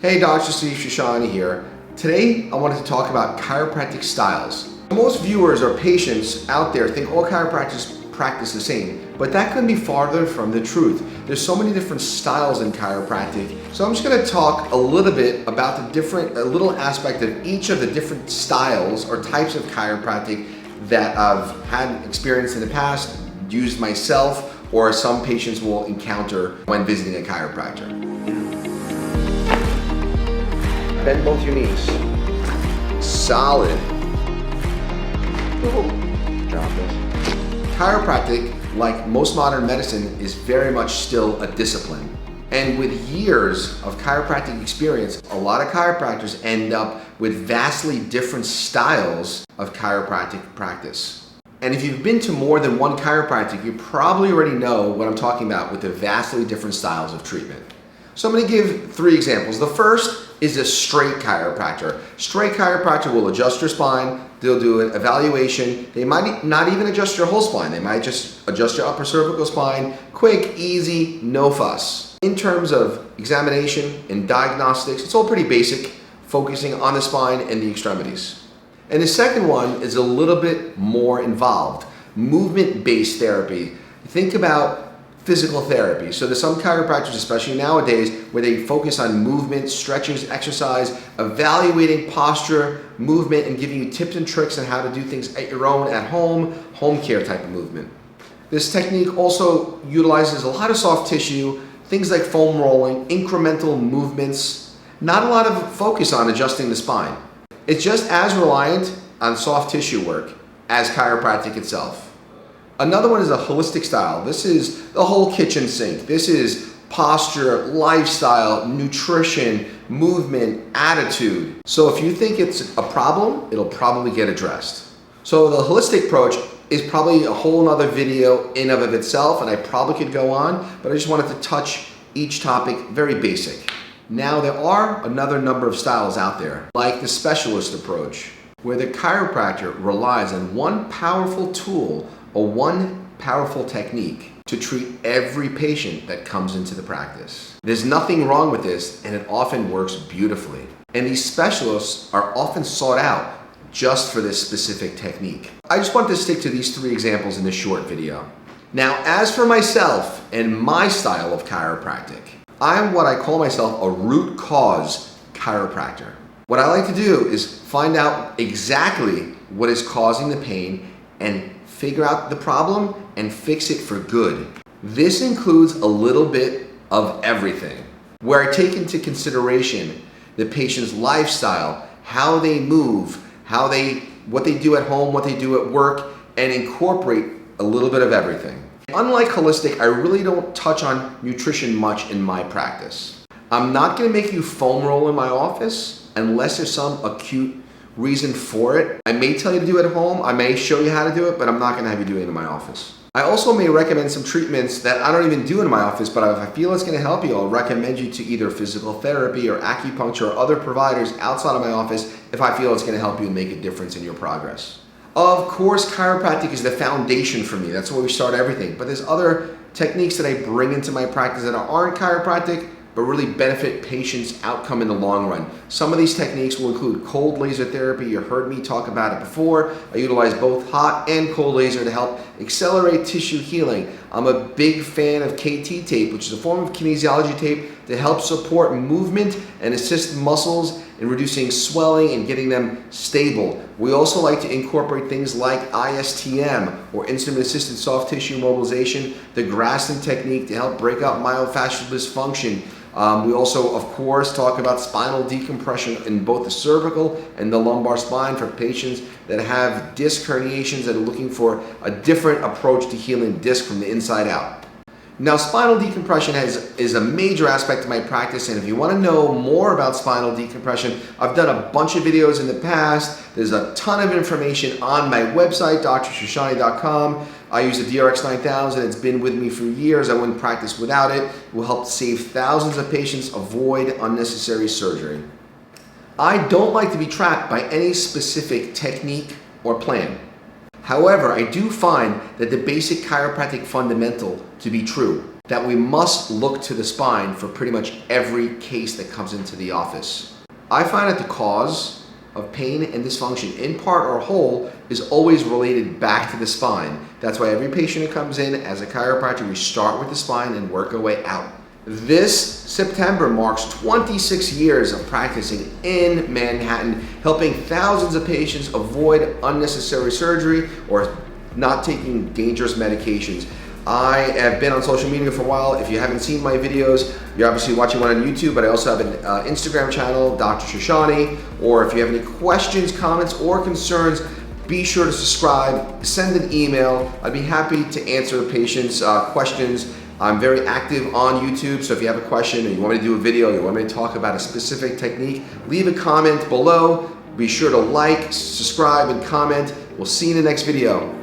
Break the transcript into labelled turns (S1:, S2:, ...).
S1: Hey, Dr. Shoshany here. Today I wanted to talk about chiropractic styles. Most viewers or patients out there think all chiropractors practice the same, but that couldn't be farther from the truth. There's so many different styles in chiropractic. So I'm just going to talk a little bit about a little aspect of each of the different styles or types of chiropractic that I've had experience in the past, used myself, or some patients will encounter when visiting a chiropractor. Bend both your knees. Solid. Drop this. Chiropractic, like most modern medicine, is very much still a discipline. And with years of chiropractic experience, a lot of chiropractors end up with vastly different styles of chiropractic practice. And if you've been to more than one chiropractic, you probably already know what I'm talking about with the vastly different styles of treatment. So I'm going to give 3 examples. The first is a straight chiropractor. Straight chiropractor will adjust your spine, they'll do an evaluation, they might not even adjust your whole spine, they might just adjust your upper cervical spine, quick, easy, no fuss. In terms of examination and diagnostics, it's all pretty basic, focusing on the spine and the extremities. And the second one is a little bit more involved, movement-based therapy. Think about physical therapy. So there's some chiropractors, especially nowadays, where they focus on movement, stretches, exercise, evaluating posture, movement, and giving you tips and tricks on how to do things at your own, at home care type of movement. This technique also utilizes a lot of soft tissue, things like foam rolling, incremental movements, not a lot of focus on adjusting the spine. It's just as reliant on soft tissue work as chiropractic itself. Another one is a holistic style. This is the whole kitchen sink. This is posture, lifestyle, nutrition, movement, attitude. So if you think it's a problem, it'll probably get addressed. So the holistic approach is probably a whole nother video in of itself, and I probably could go on, but I just wanted to touch each topic very basic. Now there are another number of styles out there, like the specialist approach, where the chiropractor relies on one powerful tool or one powerful technique to treat every patient that comes into the practice. There's nothing wrong with this, and it often works beautifully. And these specialists are often sought out just for this specific technique. I just want to stick to these 3 examples in this short video. Now, as for myself and my style of chiropractic, I'm what I call myself a root cause chiropractor. What I like to do is find out exactly what is causing the pain and figure out the problem and fix it for good. This includes a little bit of everything, where I take into consideration the patient's lifestyle, how they move, what they do at home, what they do at work, and incorporate a little bit of everything. Unlike holistic, I really don't touch on nutrition much in my practice. I'm not going to make you foam roll in my office unless there's some acute reason for it. I may tell you to do it at home, I may show you how to do it, but I'm not going to have you do it in my office. I also may recommend some treatments that I don't even do in my office, but if I feel it's going to help you, I'll recommend you to either physical therapy or acupuncture or other providers outside of my office if I feel it's going to help you and make a difference in your progress. Of course, chiropractic is the foundation for me. That's where we start everything. But there's other techniques that I bring into my practice that aren't chiropractic, but really benefit patients' outcome in the long run. Some of these techniques will include cold laser therapy. You heard me talk about it before. I utilize both hot and cold laser to help accelerate tissue healing. I'm a big fan of KT tape, which is a form of kinesiology tape to help support movement and assist muscles in reducing swelling and getting them stable. We also like to incorporate things like ISTM, or instrument-assisted soft tissue mobilization, the Graston technique to help break up myofascial dysfunction. We also, of course, talk about spinal decompression in both the cervical and the lumbar spine for patients that have disc herniations that are looking for a different approach to healing disc from the inside out. Now, spinal decompression is a major aspect of my practice, and if you want to know more about spinal decompression, I've done a bunch of videos in the past. There's a ton of information on my website, drshoshany.com. I use the DRX9000. It's been with me for years. I wouldn't practice without it. It will help save thousands of patients avoid unnecessary surgery. I don't like to be trapped by any specific technique or plan. However, I do find that the basic chiropractic fundamental to be true. that we must look to the spine for pretty much every case that comes into the office. I find that the cause of pain and dysfunction, in part or whole, is always related back to the spine. That's why every patient who comes in as a chiropractor, we start with the spine and work our way out. This September marks 26 years of practicing in Manhattan, helping thousands of patients avoid unnecessary surgery or not taking dangerous medications. I have been on social media for a while. If you haven't seen my videos, you're obviously watching one on YouTube, but I also have an Instagram channel, Dr. Shoshany. Or if you have any questions, comments, or concerns, be sure to subscribe, send an email. I'd be happy to answer patients' questions. I'm very active on YouTube, so if you have a question or you want me to do a video, or you want me to talk about a specific technique, leave a comment below. Be sure to like, subscribe, and comment. We'll see you in the next video.